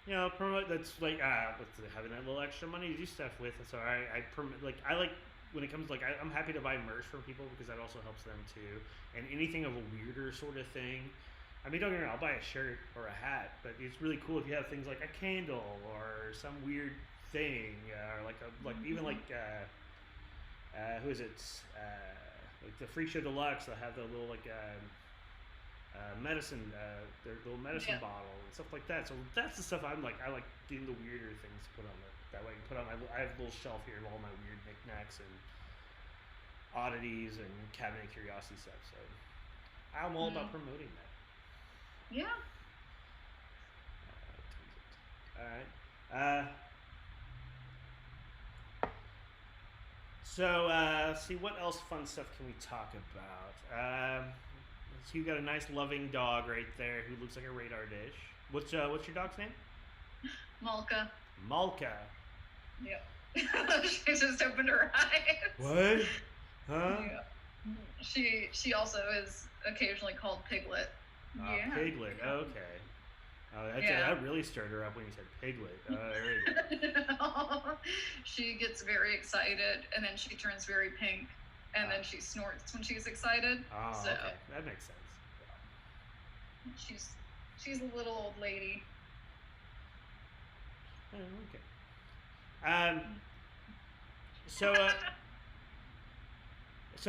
Speaker 4: promote that's like with having that little extra money to do stuff with. So I like when it comes to, like I'm happy to buy merch from people because that also helps them too. And anything of a weirder sort of thing. I mean, don't get me wrong, I'll buy a shirt or a hat, but it's really cool if you have things like a candle or some weird thing, or even who is it? Like the Freak Show Deluxe, they'll have the little medicine, their little medicine bottle and stuff like that. So that's the stuff I like doing the weirder things to put on that way. I can put on I have a little shelf here of all my weird knickknacks and oddities and cabinet curiosity stuff. So I'm all about promoting that.
Speaker 3: Yeah.
Speaker 4: All right. So let's see, what else fun stuff can we talk about? So you got a nice loving dog right there who looks like a radar dish. What's your dog's name?
Speaker 3: Malka.
Speaker 4: Malka.
Speaker 3: Yep. She just opened her eyes.
Speaker 4: What? Huh?
Speaker 3: Yeah. She also is occasionally called Piglet. Yeah.
Speaker 4: Piglet. Okay. Oh, that really stirred her up when you said Piglet. Very good.
Speaker 3: She gets very excited, and then she turns very pink, and then she snorts when she's excited.
Speaker 4: Oh,
Speaker 3: so
Speaker 4: okay. That makes sense.
Speaker 3: She's a little old lady.
Speaker 4: Oh, okay. So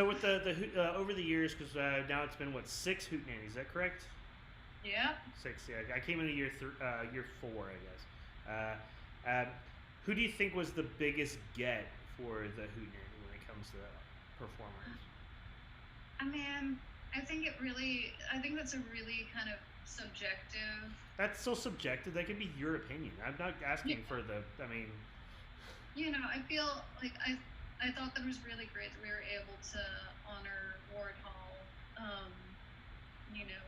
Speaker 4: with the over the years, because now it's been 6 Hootenannies, is that correct?
Speaker 3: Yeah. 6,
Speaker 4: yeah. I came in year 4, I guess. Who do you think was the biggest get for the Hootenanny when it comes to performers?
Speaker 3: I mean, I think that's a really kind of subjective.
Speaker 4: That's so subjective. That could be your opinion. I'm not asking for I mean.
Speaker 3: I feel like I thought that it was really great that we were able to honor Ward Hall.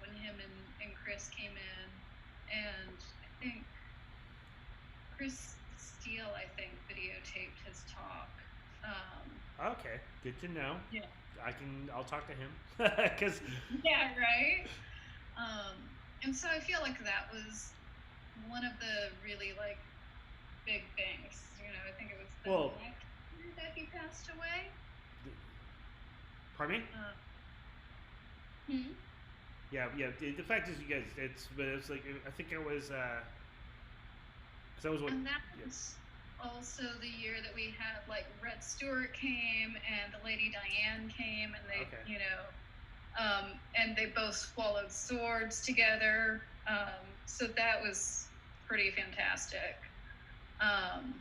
Speaker 3: When him and Chris came in, and I think Chris Steele, videotaped his talk.
Speaker 4: Okay, good to know.
Speaker 3: Yeah.
Speaker 4: I'll talk to him. Cause
Speaker 3: yeah, right. And so I feel like that was one of the really big things. I think it was the next year that he passed away.
Speaker 4: Pardon me? Yeah. The fact is, you guys, it's like I think it was because that was what.
Speaker 3: And that was also the year that we had Red Stewart came and the Lady Diane came, and they and they both swallowed swords together. So that was pretty fantastic. I'm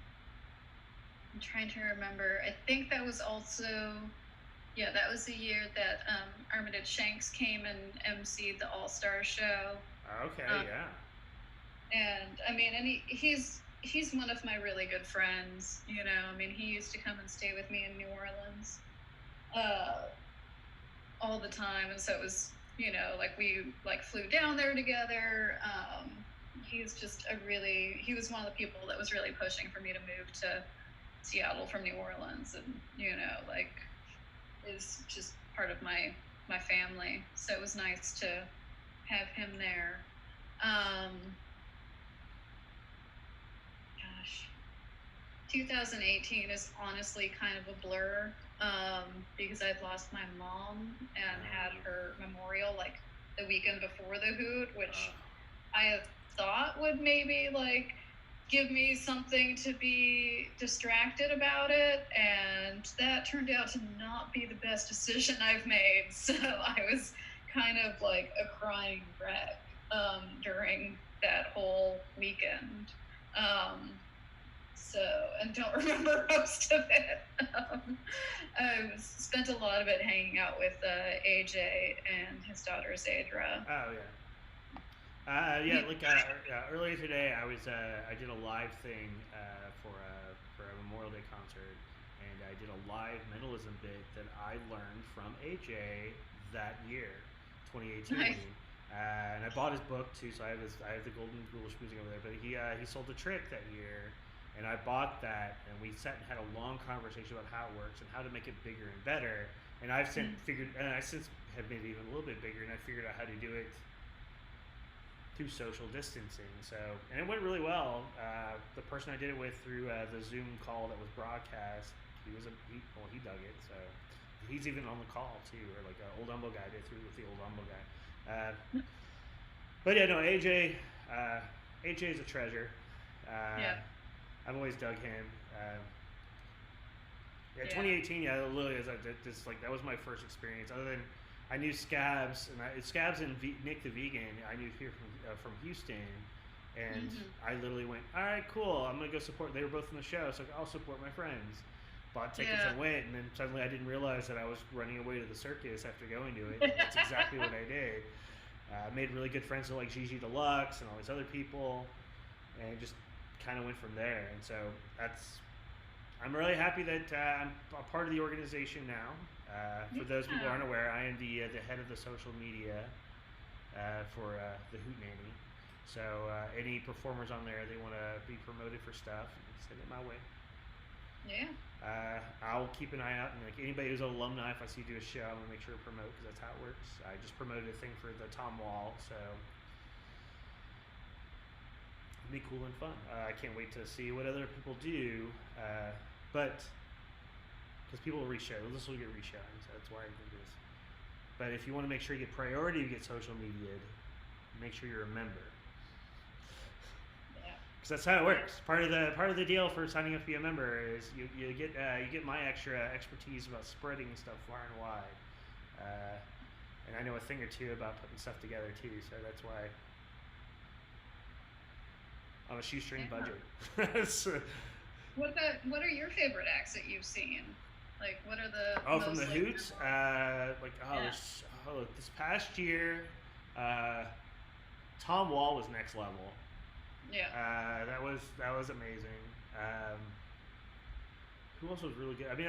Speaker 3: trying to remember. I think that was also. Yeah, that was the year that Armitage Shanks came and emceed the All-Star show.
Speaker 4: Okay, yeah.
Speaker 3: And I mean, he's one of my really good friends. He used to come and stay with me in New Orleans, all the time, and so it was, we flew down there together. He's just he was one of the people that was really pushing for me to move to Seattle from New Orleans, and is just part of my family, so it was nice to have him there. 2018 is honestly kind of a blur, because I'd lost my mom and had her memorial the weekend before the Hoot, which I had thought would maybe give me something to be distracted about it, and that turned out to not be the best decision I've made. So I was kind of a crying wreck during that whole weekend. And don't remember most of it. I spent a lot of it hanging out with AJ and his daughter Zadra.
Speaker 4: Oh Earlier today, I did a live thing for a Memorial Day concert, and I did a live mentalism bit that I learned from AJ that year, 2018.
Speaker 3: Nice.
Speaker 4: And I bought his book too, so I have the Golden Rule Schmoozing over there. But he sold a trick that year, and I bought that, and we sat and had a long conversation about how it works and how to make it bigger and better. And I since have made it even a little bit bigger, and I figured out how to do it through social distancing. So, and it went really well. The person I did it with through the Zoom call that was broadcast, he dug it. So he's even on the call too, or like an old Umbo guy did through with the old Umbo guy. But yeah, no, AJ is a treasure.
Speaker 3: Yeah.
Speaker 4: I've always dug him.
Speaker 3: Yeah.
Speaker 4: 2018, literally, that was my first experience. Other than I knew Scabs and Nick the Vegan. I knew here from Houston, and I literally went, all right, cool. I'm gonna go support. They were both in the show, so I'll support my friends. Bought tickets and went, and then suddenly I didn't realize that I was running away to the circus after going to it. And that's exactly what I did. Made really good friends with like Gigi Deluxe and all these other people, and just kind of went from there. And so I'm really happy that I'm a part of the organization now. For those people who aren't aware, I am the head of the social media for the Hootenanny. So any performers on there, they want to be promoted for stuff, send it my way.
Speaker 3: Yeah.
Speaker 4: I'll keep an eye out, and like anybody who's an alumni, if I see you do a show, I'm gonna make sure to promote, because that's how it works. I just promoted a thing for the Tom Wall, so it'll be cool and fun. I can't wait to see what other people do, but because people will reshow, this will get reshowing, so that's why I did this. But if you want to make sure you get priority to get social media, make sure you're a member. Because that's how it works. Part of the deal for signing up to be a member is you get my extra expertise about spreading stuff far and wide, and I know a thing or two about putting stuff together too. So that's why on a shoestring budget. So,
Speaker 3: what are your favorite acts that you've seen? Like, what are the
Speaker 4: from the Hoots? This past year, Tom Wall was next level.
Speaker 3: Yeah.
Speaker 4: That was amazing. Who else was really good? I mean,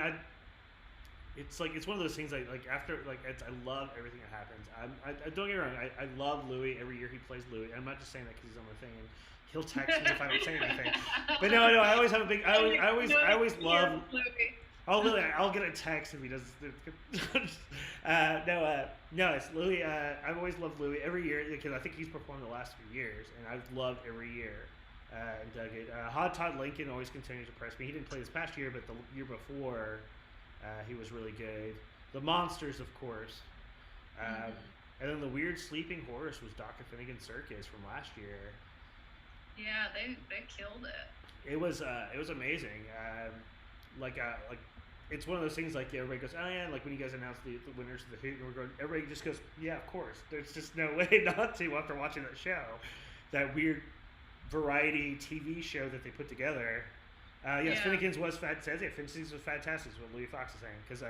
Speaker 4: it's one of those things like after I love everything that happens. I don't get me wrong. I love Louis every year he plays Louis. I'm not just saying that because he's on the thing. And he'll text me if I don't say anything. But no, I always have a big. I always love.
Speaker 3: Louis.
Speaker 4: Oh, really? I'll get a text if he does. No, it's Louis. I've always loved Louis every year because I think he's performed the last few years, and I've loved every year and dug it. Hot Todd Lincoln always continues to impress me. He didn't play this past year, but the year before, he was really good. The Monsters, of course, and then the Weird Sleeping Horse was Dr. Finnegan's Circus from last year.
Speaker 3: Yeah, they killed it.
Speaker 4: It was amazing. It's one of those things like everybody goes, oh yeah, like when you guys announced the winners of the Hoot, and we're going, everybody just goes, yeah, of course. There's just no way not to after watching that show, that weird variety TV show that they put together. Yes, Finnegan's was fantastic. Finnegan's was fantastic, is what Louis Fox is saying, because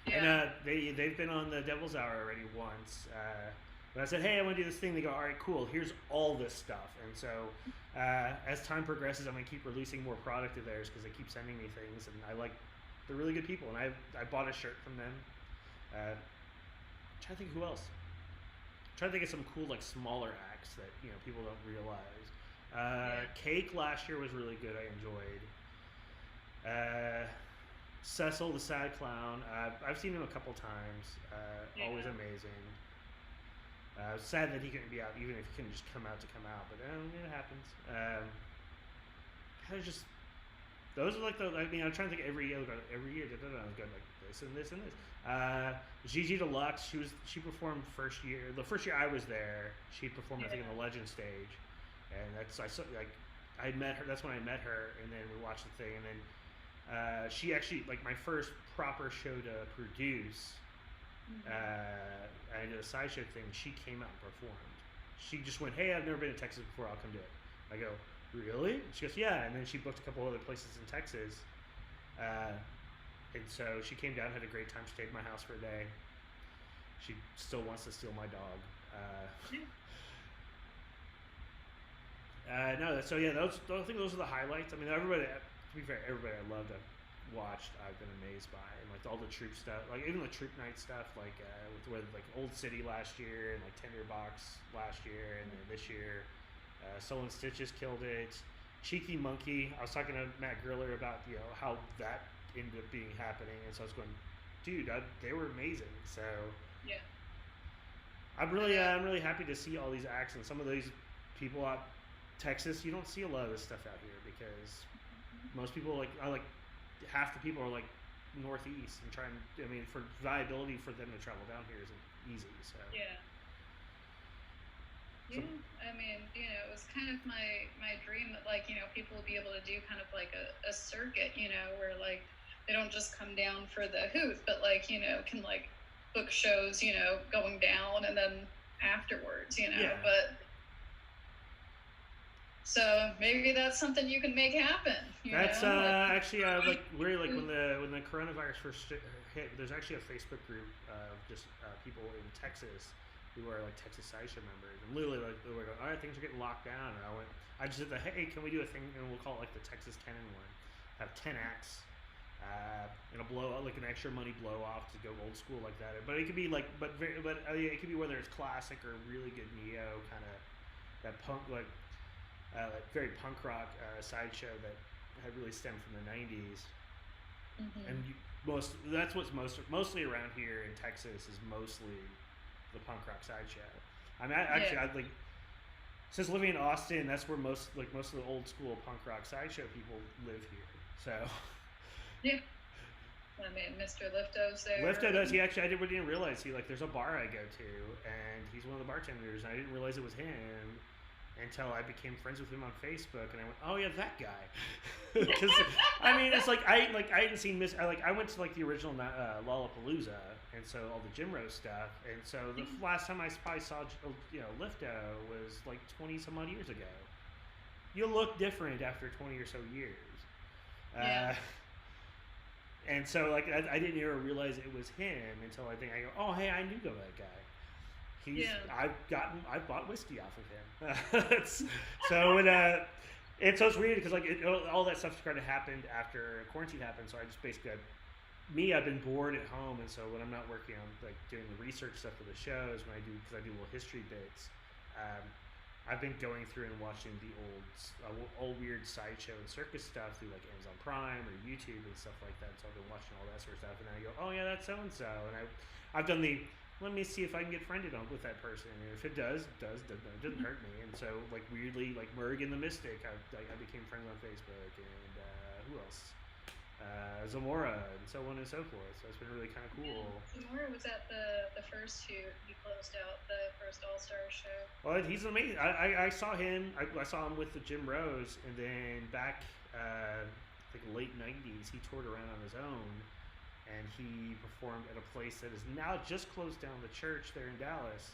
Speaker 4: and they've been on the Devil's Hour already once. But I said, hey, I want to do this thing. They go, all right, cool. Here's all this stuff. And so as time progresses, I'm going to keep releasing more product of theirs because they keep sending me things. And they're really good people. And I bought a shirt from them. I'm trying to think who else. I'm trying to think of some cool, like, smaller acts that, people don't realize. Cake last year was really good. I enjoyed. Cecil the Sad Clown. I've seen him a couple times. Always amazing. Sad that he couldn't be out, even if he couldn't just come out, but it happens. Those are like I'm trying to think every year, I was going like this and this and this. Gigi Deluxe, she performed the first year I was there, she performed I think on the Legend stage, and I met her, that's when I met her, and then we watched the thing, and then she actually, like my first proper show to produce, I did a sideshow thing. She came out and performed. She just went, hey, I've never been to Texas before. I'll come do it. I go, really? She goes, yeah. And then she booked a couple other places in Texas. And so she came down, had a great time, stayed at my house for a day. She still wants to steal my dog. No, so yeah, I think those are the highlights. I mean, everybody, to be fair, everybody I loved, I've watched, I've been amazed by, and like all the troop stuff, like even the troop night stuff, like with like Old City last year, and like Tinderbox last year, and then this year, Soul and Stitches killed it. Cheeky Monkey, I was talking to Matt Griller about how that ended up being happening, and so I was going, dude, they were amazing. So
Speaker 3: Yeah.
Speaker 4: I'm really happy to see all these acts, and some of these people out Texas, you don't see a lot of this stuff out here because most people half the people are like northeast and trying. I mean, for viability for them to travel down here isn't easy. So
Speaker 3: Yeah. Yeah, I mean, it was kind of my dream that, like, people will be able to do kind of like a circuit, where, like, they don't just come down for the hoot, but, like, can, like, book shows, going down and then afterwards,
Speaker 4: Yeah.
Speaker 3: But, so maybe that's something you can make happen.
Speaker 4: That's actually like we're like when the coronavirus first hit, there's actually a Facebook group of just people in Texas who are like Texas Sideshow members, and literally like they were going, all right, things are getting locked down, and I just did hey, can we do a thing, and we'll call it like the Texas 10 in 1, have 10 acts, and a blow like an extra money blow off to go old school like that, but it could be like it could be whether it's classic or really good neo kind of that punk like very punk rock sideshow that had really stemmed from the 90s.
Speaker 3: Mm-hmm.
Speaker 4: And that's what's mostly around here in Texas is mostly the punk rock sideshow. I mean, I like since living in Austin, that's where most of the old school punk rock sideshow people live here. So
Speaker 3: yeah, I mean, Mr. Lifto's there.
Speaker 4: Lifto does. He actually, I didn't realize there's a bar I go to, and he's one of the bartenders. And I didn't realize it was him until I became friends with him on Facebook, and I went, "Oh yeah, that guy." Because I mean, it's like I hadn't seen I went to like the original Lollapalooza, and so all the Jim Rose stuff, and so the last time I probably saw Lifto was like 20 some odd years ago. You look different after 20 or so years.
Speaker 3: Yeah.
Speaker 4: And so like I didn't even realize it was him until I go, "Oh hey, I knew that guy." I've bought whiskey off of him. So it's weird because like all that stuff kind of happened after quarantine happened. So I just basically I've been bored at home, and so when I'm not working on like doing the research stuff for the shows, because I do little history bits, I've been going through and watching the old weird sideshow and circus stuff through like Amazon Prime or YouTube and stuff like that. So I've been watching all that sort of stuff, and then I go, "Oh yeah, that's so and so," and I've done the. Let me see if I can get friended with that person. And if it does, it doesn't hurt me. And so, like, weirdly, like Merg and the Mystic, I became friends on Facebook. And who else? Zamora, and so on and so forth. So it's been really kind of cool.
Speaker 3: Yeah, Zamora was at the first shoot. He closed out the first All-Star show.
Speaker 4: Well, he's amazing. I saw him. I saw him with the Jim Rose. And then back, like, late 90s, he toured around on his own. And he performed at a place that is now just closed down, the church there in Dallas.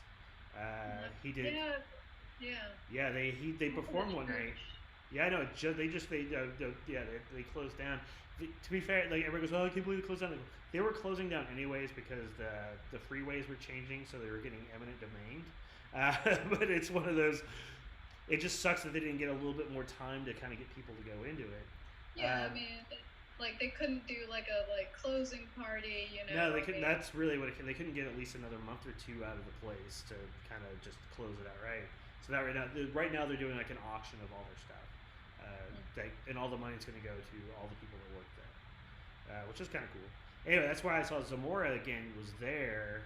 Speaker 4: He did. Yeah, they performed one night. Yeah, I know. They closed down. To be fair, like everyone goes, "Oh, I can't believe they closed down." They were closing down anyways because the freeways were changing, so they were getting eminent domain. But it's one of those. It just sucks that they didn't get a little bit more time to kind of get people to go into it.
Speaker 3: Yeah, I mean. Like they couldn't do like a closing party,
Speaker 4: No, they couldn't. That's really what they couldn't get at least another month or two out of the place to kind of just close it out, right? So that right now they're doing like an auction of all their stuff, and all the money's going to go to all the people that work there, which is kind of cool. Anyway, that's why I saw Zamora again was there,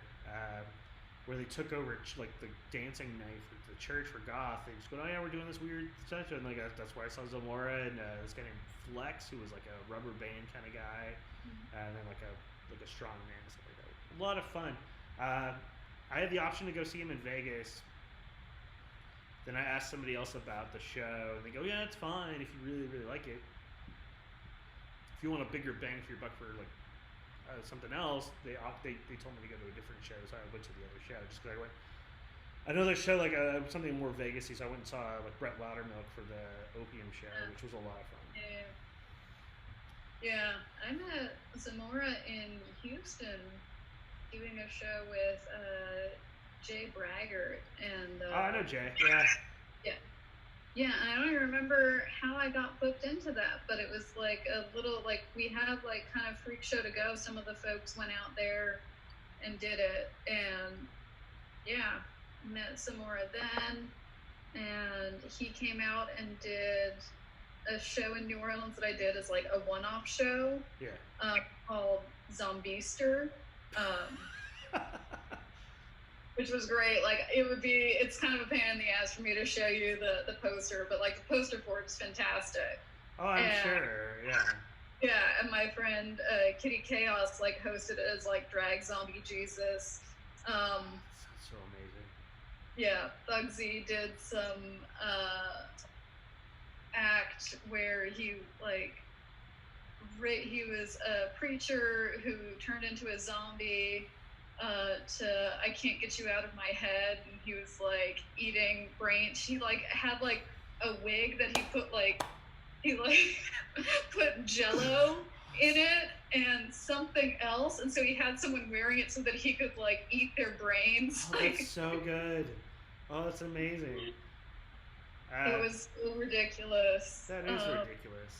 Speaker 4: where they took over like the dancing night for the church for goth. They just go, "Oh yeah, we're doing this weird session," and like that's why I saw Zamora and this guy named Flex, who was like a rubber band kind of guy, and then like a strong man and stuff like that. A lot of fun. I had the option to go see him in Vegas. Then I asked somebody else about the show, and they go, "Yeah, it's fine if you really, really like it. If you want a bigger bang for your buck for like something else," they told me to go to a different show, so I went to the other show just because I went. Another show like something more Vegas-y, so I went and saw like Brett Loudermilk for the Opium show, which was a lot of fun.
Speaker 3: Yeah, I'm at Zamora in Houston doing a show with Jay Braggart and.
Speaker 4: I know Jay. Yeah.
Speaker 3: Yeah, and I don't even remember how I got booked into that, but it was like a little like we had like kind of freak show to go. Some of the folks went out there and did it, and yeah, met Samora then, and he came out and did a show in New Orleans that I did as like a one-off show.
Speaker 4: Yeah.
Speaker 3: Called Zombiester. Um, which was great. Like it's kind of a pain in the ass for me to show you the poster, but like the poster for it is fantastic.
Speaker 4: Oh, I'm sure. Yeah.
Speaker 3: Yeah, and my friend Kitty Chaos like hosted it as like drag zombie Jesus.
Speaker 4: Sounds so amazing.
Speaker 3: Yeah, Thugsy did some act where he was a preacher who turned into a zombie to I Can't Get You Out of My Head, and he was like eating brains. He like had like a wig that he put put Jello in it and something else, and so he had someone wearing it so that he could like eat their brains.
Speaker 4: Oh, that's so good. Oh, that's amazing.
Speaker 3: It was so ridiculous.
Speaker 4: That is ridiculous.